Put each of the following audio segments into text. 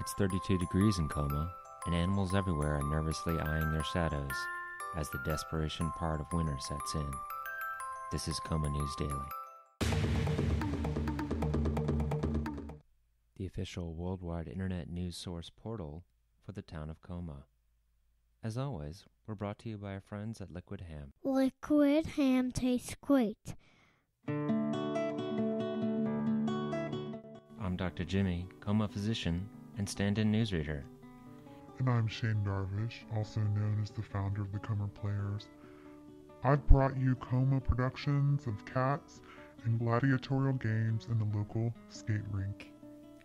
It's 32 degrees in Coma, and animals everywhere are nervously eyeing their shadows as the desperation part of winter sets in. This is Coma News Daily. The official worldwide internet news source portal for the town of Coma. As always, we're brought to you by our friends at Liquid Ham. Liquid ham tastes great. I'm Dr. Jimmy, Coma physician and stand-in newsreader. And I'm Shane Darvish, also known as the founder of the Coma Players. I've brought you Coma productions of cats and gladiatorial games in the local skate rink.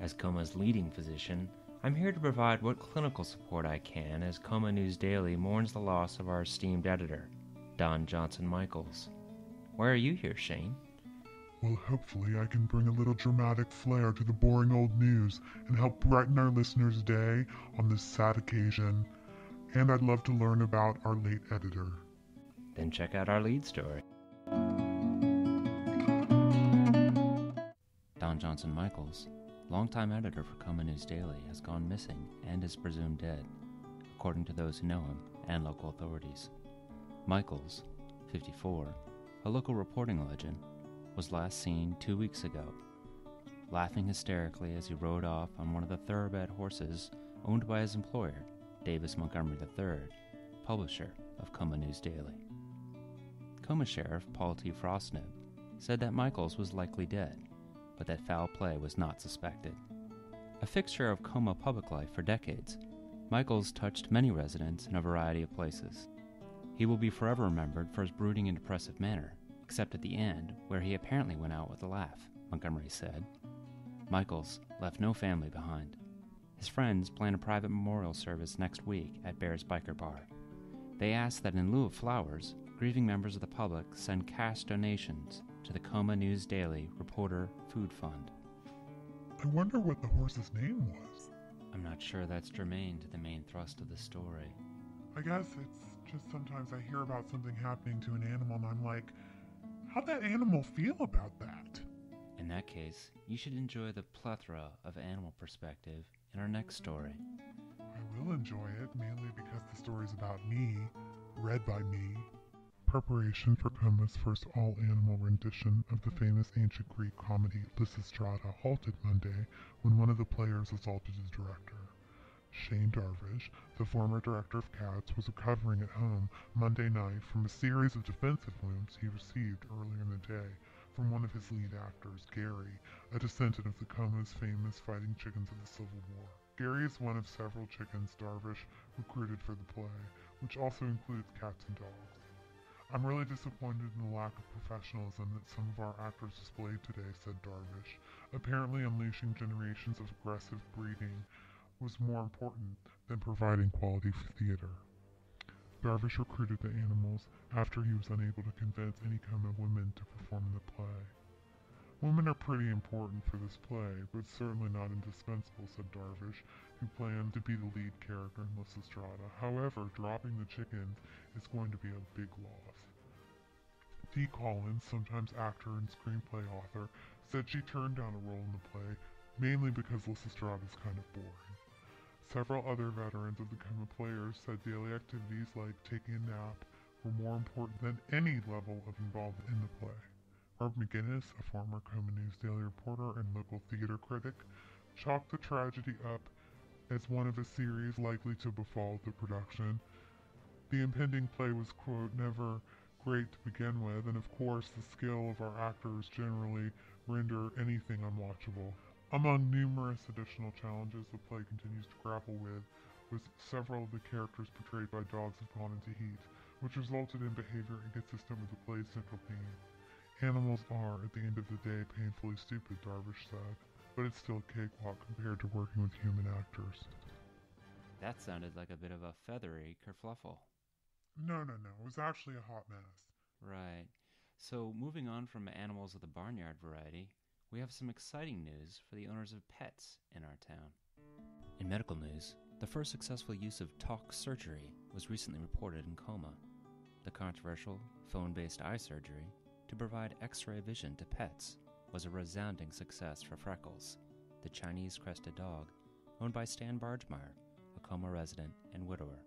As Coma's leading physician, I'm here to provide what clinical support I can as Coma News Daily mourns the loss of our esteemed editor, Don Johnson-Michaels. Why are you here, Shane? Well, hopefully I can bring a little dramatic flair to the boring old news and help brighten our listeners' day on this sad occasion. And I'd love to learn about our late editor. Then check out our lead story. Don Johnson-Michaels, longtime editor for Coma News Daily, has gone missing and is presumed dead, according to those who know him and local authorities. Michaels, 54, a local reporting legend, was last seen 2 weeks ago, laughing hysterically as he rode off on one of the thoroughbred horses owned by his employer, Davis Montgomery III, publisher of Coma News Daily. Coma Sheriff Paul T. Frostnip said that Michaels was likely dead, but that foul play was not suspected. A fixture of Coma public life for decades, Michaels touched many residents in a variety of places. He will be forever remembered for his brooding and depressive manner, except at the end, where he apparently went out with a laugh, Montgomery said. Michaels left no family behind. His friends plan a private memorial service next week at Bear's Biker Bar. They ask that in lieu of flowers, grieving members of the public send cash donations to the Coma News Daily Reporter Food Fund. I wonder what the horse's name was. I'm not sure that's germane to the main thrust of the story. I guess it's just sometimes I hear about something happening to an animal and I'm like, how'd that animal feel about that? In that case, you should enjoy the plethora of animal perspective in our next story. I will enjoy it, mainly because the story's about me, read by me. Preparation for Coma's first all-animal rendition of the famous ancient Greek comedy Lysistrata halted Monday when one of the players assaulted his director. Shane Darvish, the former director of Cats, was recovering at home Monday night from a series of defensive wounds he received earlier in the day from one of his lead actors, Gary, a descendant of the Coma's famous fighting chickens of the Civil War. Gary is one of several chickens Darvish recruited for the play, which also includes cats and dogs. I'm really disappointed in the lack of professionalism that some of our actors displayed today, said Darvish. Apparently unleashing generations of aggressive breeding was more important than providing quality theater. Darvish recruited the animals after he was unable to convince any Coma women to perform in the play. Women are pretty important for this play, but certainly not indispensable, said Darvish, who planned to be the lead character in Lysistrata. However, dropping the chickens is going to be a big loss. Dee Collins, sometimes actor and screenplay author, said she turned down a role in the play, mainly because Lysistrata is kind of boring. Several other veterans of the Coma Players said daily activities like taking a nap were more important than any level of involvement in the play. Herb McGinnis, a former Coma News Daily reporter and local theater critic, chalked the tragedy up as one of a series likely to befall the production. The impending play was, quote, never great to begin with, and of course the skill of our actors generally render anything unwatchable. Among numerous additional challenges the play continues to grapple with was several of the characters portrayed by dogs have gone into heat, which resulted in behavior inconsistent with the play's central theme. Animals are, at the end of the day, painfully stupid, Darvish said, but it's still a cakewalk compared to working with human actors. That sounded like a bit of a feathery kerfluffle. No, it was actually a hot mess. Right. So, moving on from animals of the barnyard variety, we have some exciting news for the owners of pets in our town. In medical news, the first successful use of talk surgery was recently reported in Coma. The controversial phone-based eye surgery to provide X-ray vision to pets was a resounding success for Freckles, the Chinese crested dog owned by Stan Bargemeier, a Coma resident and widower.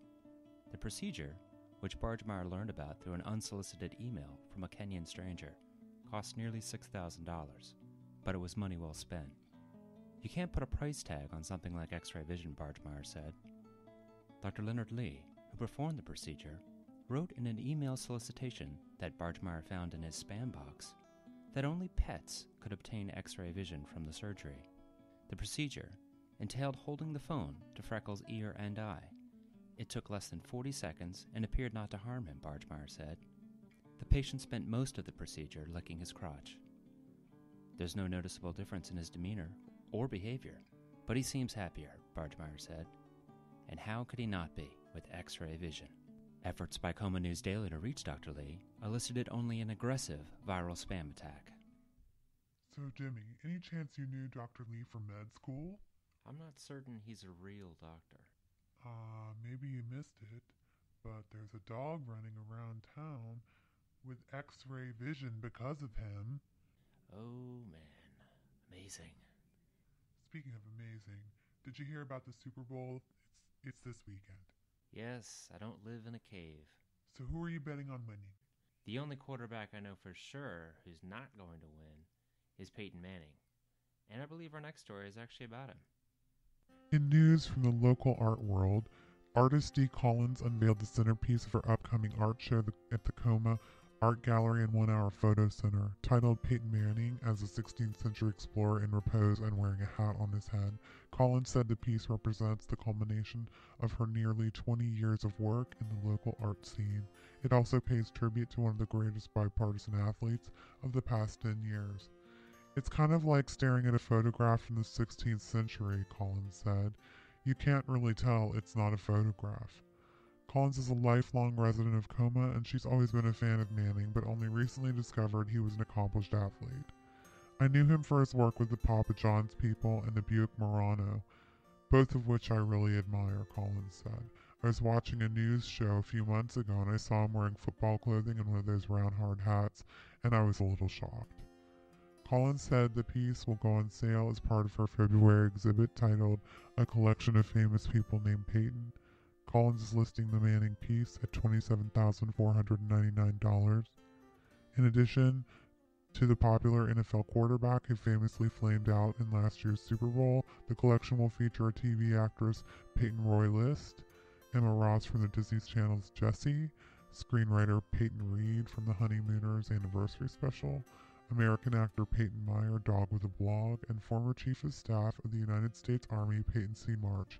The procedure, which Bargemeier learned about through an unsolicited email from a Kenyan stranger, cost nearly $6,000, but it was money well spent. You can't put a price tag on something like X-ray vision, Bargemeier said. Dr. Leonard Lee, who performed the procedure, wrote in an email solicitation that Bargemeier found in his spam box that only pets could obtain X-ray vision from the surgery. The procedure entailed holding the phone to Freckles' ear and eye. It took less than 40 seconds and appeared not to harm him, Bargemeier said. The patient spent most of the procedure licking his crotch. There's no noticeable difference in his demeanor or behavior, but he seems happier, Bargemeier said. And how could he not be with X-ray vision? Efforts by Coma News Daily to reach Dr. Lee elicited only an aggressive viral spam attack. So, Jimmy, any chance you knew Dr. Lee from med school? I'm not certain he's a real doctor. Maybe you missed it, but there's a dog running around town with X-ray vision because of him. Oh, man. Amazing. Speaking of amazing, did you hear about the Super Bowl? It's this weekend. Yes, I don't live in a cave. So who are you betting on winning? The only quarterback I know for sure who's not going to win is Peyton Manning. And I believe our next story is actually about him. In news from the local art world, artist Dee Collins unveiled the centerpiece of her upcoming art show at the Coma Art Gallery and 1 Hour Photo Center. Titled Peyton Manning as a 16th century explorer in repose and wearing a hat on his head, Collins said the piece represents the culmination of her nearly 20 years of work in the local art scene. It also pays tribute to one of the greatest bipartisan athletes of the past 10 years. It's kind of like staring at a photograph from the 16th century, Collins said. You can't really tell it's not a photograph. Collins is a lifelong resident of Coma, and she's always been a fan of Manning, but only recently discovered he was an accomplished athlete. I knew him for his work with the Papa John's people and the Buick Murano, both of which I really admire, Collins said. I was watching a news show a few months ago, and I saw him wearing football clothing and one of those round hard hats, and I was a little shocked. Collins said the piece will go on sale as part of her February exhibit titled A Collection of Famous People Named Peyton. Collins is listing the Manning piece at $27,499. In addition to the popular NFL quarterback who famously flamed out in last year's Super Bowl, the collection will feature a TV actress Peyton Roy List, Emma Ross from the Disney Channel's Jessie, screenwriter Peyton Reed from the Honeymooners Anniversary Special, American actor Peyton Meyer, dog with a blog, and former Chief of Staff of the United States Army Peyton C. March,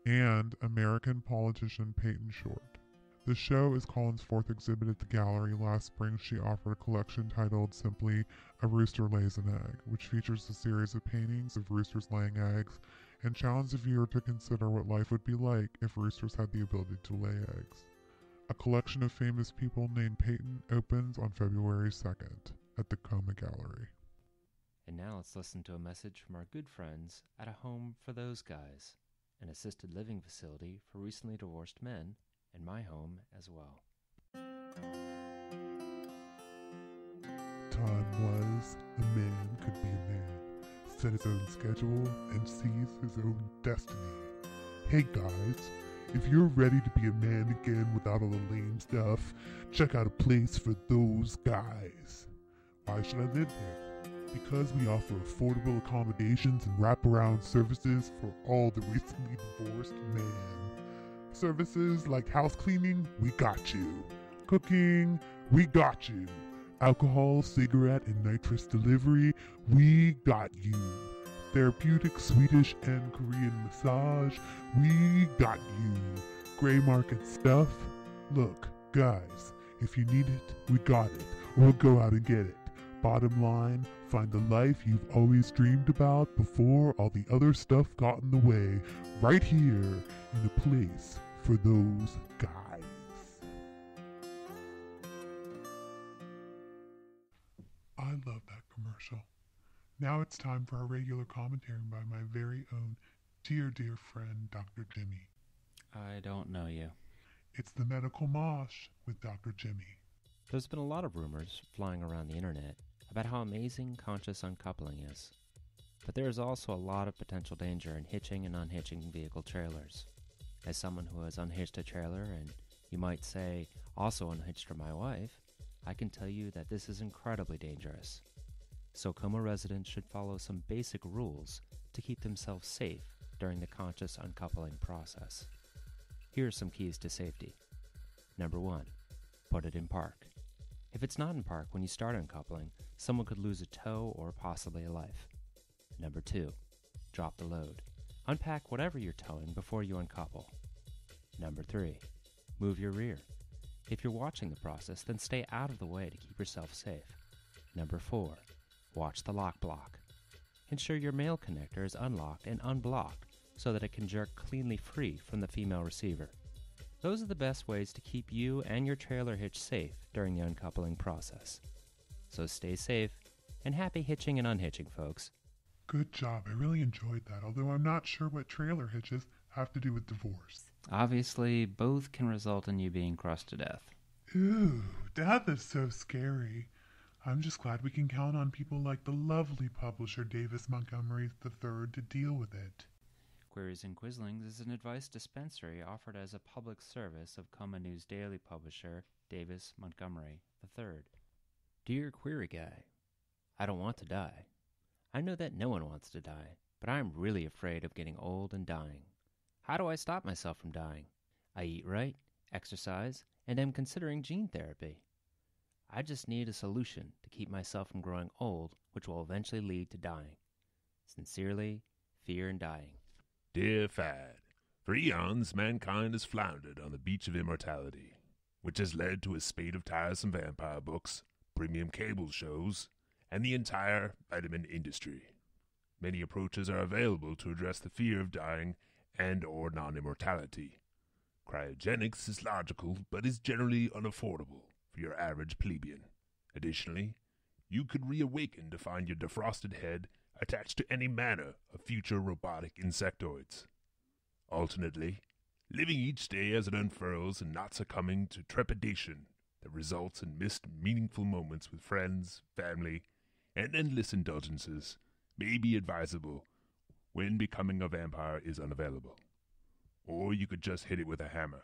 and American politician Peyton Short. The show is Collins' fourth exhibit at the gallery. Last spring, she offered a collection titled simply A Rooster Lays an Egg, which features a series of paintings of roosters laying eggs and challenged the viewer to consider what life would be like if roosters had the ability to lay eggs. A collection of famous people named Peyton opens on February 2nd at the Coma Gallery. And now let's listen to a message from our good friends at A Home for Those Guys, an assisted living facility for recently divorced men, and my home as well. Time was a man could be a man, set his own schedule, and seize his own destiny. Hey guys, if you're ready to be a man again without all the lame stuff, check out a place for those guys. Why should I live there? Because we offer affordable accommodations and wraparound services for all the recently divorced men. Services like house cleaning, we got you. Cooking, we got you. Alcohol, cigarette, and nitrous delivery, we got you. Therapeutic Swedish and Korean massage, we got you. Gray market stuff, look, guys, if you need it, we got it. We'll go out and get it. Bottom line, find the life you've always dreamed about before all the other stuff got in the way, right here in a place for those guys. I love that commercial. Now it's time for our regular commentary by my very own dear friend, Dr. Jimmy. I don't know you. It's the Medical Mosh with Dr. Jimmy. There's been a lot of rumors flying around the internet about how amazing conscious uncoupling is. But there is also a lot of potential danger in hitching and unhitching vehicle trailers. As someone who has unhitched a trailer, and you might say also unhitched for my wife, I can tell you that this is incredibly dangerous. So Coma residents should follow some basic rules to keep themselves safe during the conscious uncoupling process. Here are some keys to safety. Number 1, put it in park. If it's not in park when you start uncoupling, someone could lose a toe or possibly a life. Number 2, drop the load. Unpack whatever you're towing before you uncouple. Number 3, move your rear. If you're watching the process, then stay out of the way to keep yourself safe. Number 4, watch the lock block. Ensure your male connector is unlocked and unblocked so that it can jerk cleanly free from the female receiver. Those are the best ways to keep you and your trailer hitch safe during the uncoupling process. So stay safe and happy hitching and unhitching, folks. Good job. I really enjoyed that, although I'm not sure what trailer hitches have to do with divorce. Obviously, both can result in you being crushed to death. Ooh, death is so scary. I'm just glad we can count on people like the lovely publisher Davis Montgomery III to deal with it. Queries and Quizzlings is an advice dispensary offered as a public service of Coma News Daily publisher Davis Montgomery III. Dear Query Guy, I don't want to die. I know that no one wants to die, but I am really afraid of getting old and dying. How do I stop myself from dying? I eat right, exercise, and am considering gene therapy. I just need a solution to keep myself from growing old, which will eventually lead to dying. Sincerely, Fear and Dying. Dear Fad, for eons mankind has floundered on the beach of immortality, which has led to a spate of tiresome vampire books, premium cable shows, and the entire vitamin industry. Many approaches are available to address the fear of dying and or non-immortality. Cryogenics is logical, but is generally unaffordable for your average plebeian. Additionally, you could reawaken to find your defrosted head attached to any manner of future robotic insectoids. Alternately, living each day as it unfurls and not succumbing to trepidation that results in missed meaningful moments with friends, family, and endless indulgences may be advisable when becoming a vampire is unavailable. Or you could just hit it with a hammer.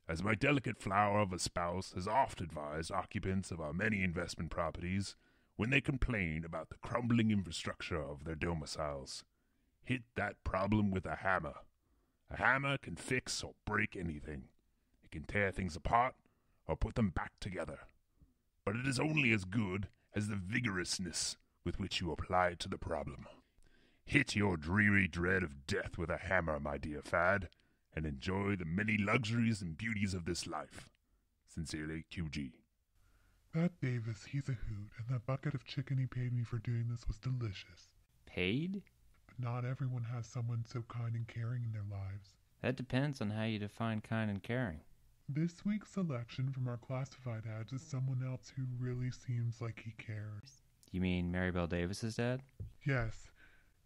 As my delicate flower of a spouse has oft advised occupants of our many investment properties when they complain about the crumbling infrastructure of their domiciles, hit that problem with a hammer. A hammer can fix or break anything. It can tear things apart or put them back together. But it is only as good as the vigorousness with which you apply it to the problem. Hit your dreary dread of death with a hammer, my dear Fad, and enjoy the many luxuries and beauties of this life. Sincerely, QG. That Davis, he's a hoot, and that bucket of chicken he paid me for doing this was delicious. Paid? But not everyone has someone so kind and caring in their lives. That depends on how you define kind and caring. This week's selection from our classified ads is someone else who really seems like he cares. You mean Maribel Davis's dad? Yes.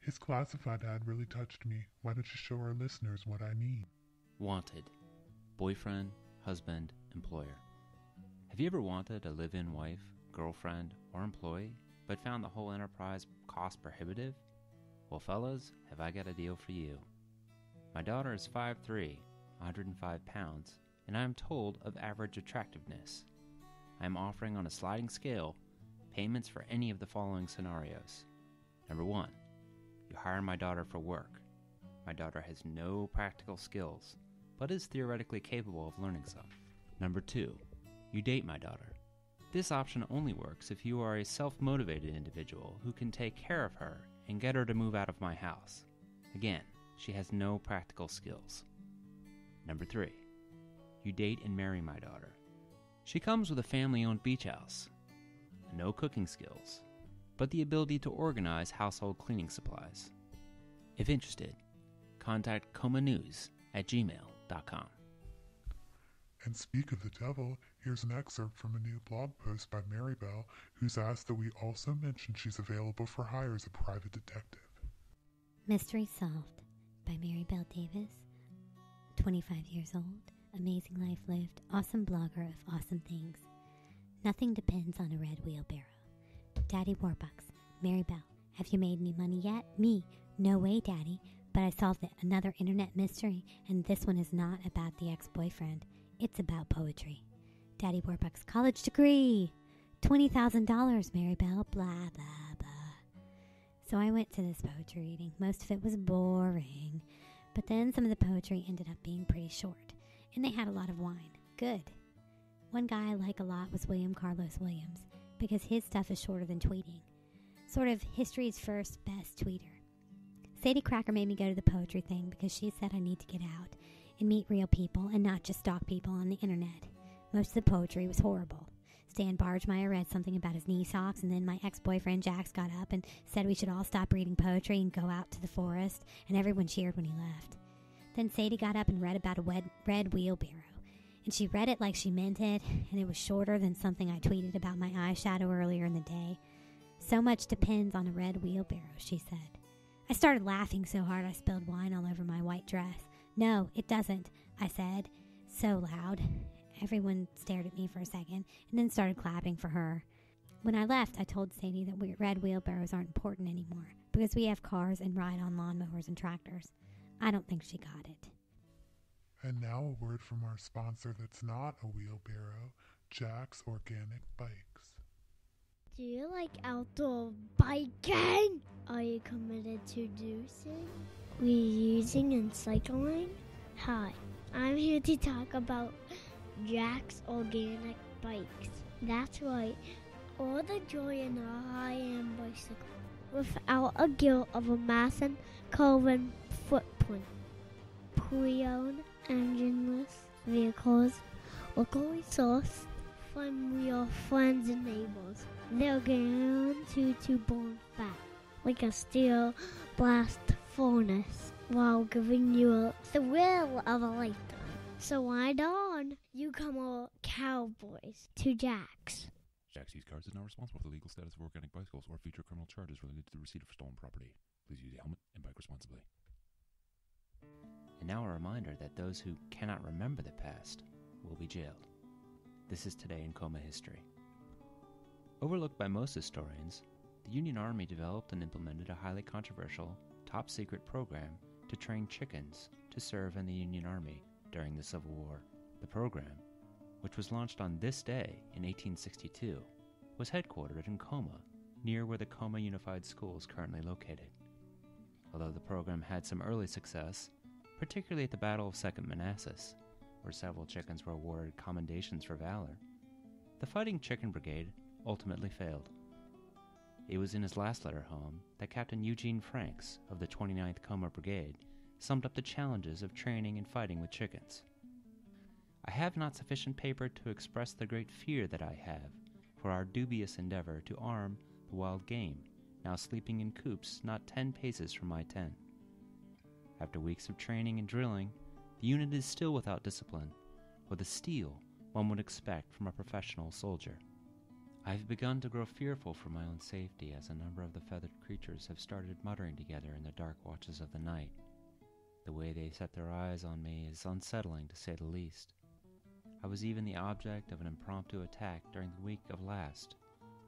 His classified ad really touched me. Why don't you show our listeners what I mean? Wanted. Boyfriend, husband, employer. Have you ever wanted a live-in wife, girlfriend, or employee, but found the whole enterprise cost prohibitive? Well, fellas, have I got a deal for you. My daughter is 5'3", 105 pounds, and I am told of average attractiveness. I am offering on a sliding scale payments for any of the following scenarios. Number 1, you hire my daughter for work. My daughter has no practical skills, but is theoretically capable of learning some. Number 2, you date my daughter. This option only works if you are a self-motivated individual who can take care of her and get her to move out of my house. Again, she has no practical skills. Number 3, you date and marry my daughter. She comes with a family-owned beach house, no cooking skills, but the ability to organize household cleaning supplies. If interested, contact comanews@gmail.com. And speak of the devil, here's an excerpt from a new blog post by Maribel, who's asked that we also mention she's available for hire as a private detective. Mystery Solved by Maribel Davis, 25 years old, amazing life lived, awesome blogger of awesome things. Nothing depends on a red wheelbarrow. Daddy Warbucks, Maribel, Have you made any money yet? Me? No way, Daddy. But I solved another internet mystery, and this one is not about the ex-boyfriend. It's about poetry. Daddy Warbucks' college degree. $20,000, Maribel. Blah, blah, blah. So I went to this poetry reading. Most of it was boring. But then some of the poetry ended up being pretty short. And they had a lot of wine. Good. One guy I like a lot was William Carlos Williams, because his stuff is shorter than tweeting. Sort of history's first best tweeter. Sadie Cracker made me go to the poetry thing because she said I need to get out and meet real people and not just stalk people on the internet. Most of the poetry was horrible. Stan Bargemeyer read something about his knee socks, and then my ex-boyfriend Jax got up and said we should all stop reading poetry and go out to the forest, and everyone cheered when he left. Then Sadie got up and read about a red wheelbarrow, and she read it like she meant it, and it was shorter than something I tweeted about my eyeshadow earlier in the day. So much depends on a red wheelbarrow, she said. I started laughing so hard I spilled wine all over my white dress. No, it doesn't, I said, so loud. Everyone stared at me for a second and then started clapping for her. When I left, I told Sadie that red wheelbarrows aren't important anymore because we have cars and ride on lawnmowers and tractors. I don't think she got it. And now a word from our sponsor that's not a wheelbarrow, Jack's Organic Bikes. Do you like outdoor biking? Are you committed to reducing, reusing, and cycling? Hi, I'm here to talk about Jack's Organic Bikes. That's right, all the joy in a high-end bicycle without a guilt of a massive carbon footprint. Pre-owned, engineless vehicles, locally sourced from your friends and neighbors. They're guaranteed to burn fat like a steel blast furnace while giving you a thrill of a lifetime. So why don't you come all cowboys to Jack's? Jack's Used Cars is not responsible for the legal status of organic bicycles or future criminal charges related to the receipt of stolen property. Please use a helmet and bike responsibly. And now a reminder that those who cannot remember the past will be jailed. This is Today in Coma History. Overlooked by most historians, the Union Army developed and implemented a highly controversial, top-secret program to train chickens to serve in the Union Army during the Civil War. The program, which was launched on this day in 1862, was headquartered in Coma, near where the Coma Unified School is currently located. Although the program had some early success, particularly at the Battle of Second Manassas, where several chickens were awarded commendations for valor, the Fighting Chicken Brigade ultimately failed. It was in his last letter home that Captain Eugene Franks of the 29th Coma Brigade summed up the challenges of training and fighting with chickens. I have not sufficient paper to express the great fear that I have for our dubious endeavor to arm the wild game, now sleeping in coops not 10 paces from my tent. After weeks of training and drilling, the unit is still without discipline, or the steel one would expect from a professional soldier. I have begun to grow fearful for my own safety as a number of the feathered creatures have started muttering together in the dark watches of the night. The way they set their eyes on me is unsettling, to say the least. I was even the object of an impromptu attack during the week of last,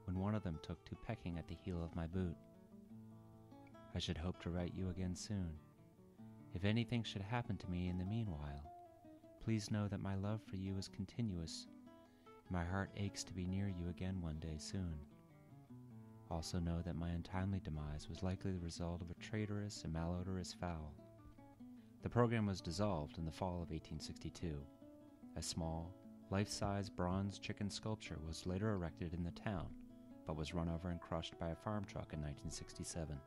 when one of them took to pecking at the heel of my boot. I should hope to write you again soon. If anything should happen to me in the meanwhile, please know that my love for you is continuous. My heart aches to be near you again one day soon. Also know that my untimely demise was likely the result of a traitorous and malodorous fowl. The program was dissolved in the fall of 1862. A small, life-size bronze chicken sculpture was later erected in the town, but was run over and crushed by a farm truck in 1967.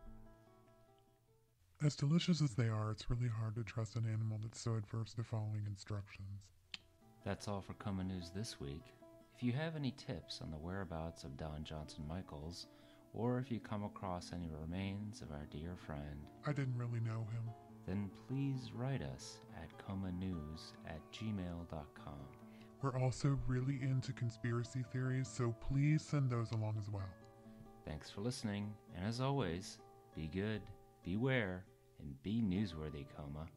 As delicious as they are, it's really hard to trust an animal that's so adverse to following instructions. That's all for Coma News this week. If you have any tips on the whereabouts of Don Johnson Michaels, or if you come across any remains of our dear friend, I didn't really know him. then please write us at comanews@gmail.com. We're also really into conspiracy theories, so please send those along as well. Thanks for listening, and as always, be good, beware, and be newsworthy, Coma.